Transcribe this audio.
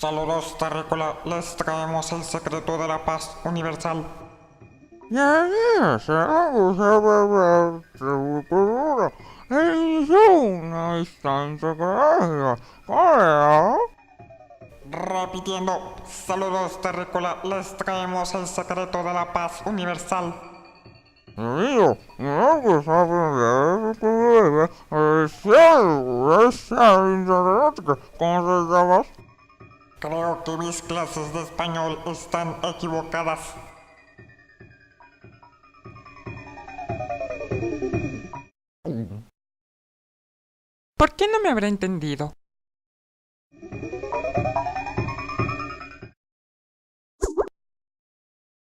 Saludos, terrícola. Les traemos el secreto de la paz universal. Repitiendo, saludos, terrícola. Les traemos el secreto de la paz universal. ¿Cómo se llama? Creo que mis clases de español están equivocadas. ¿Por qué no me habrá entendido?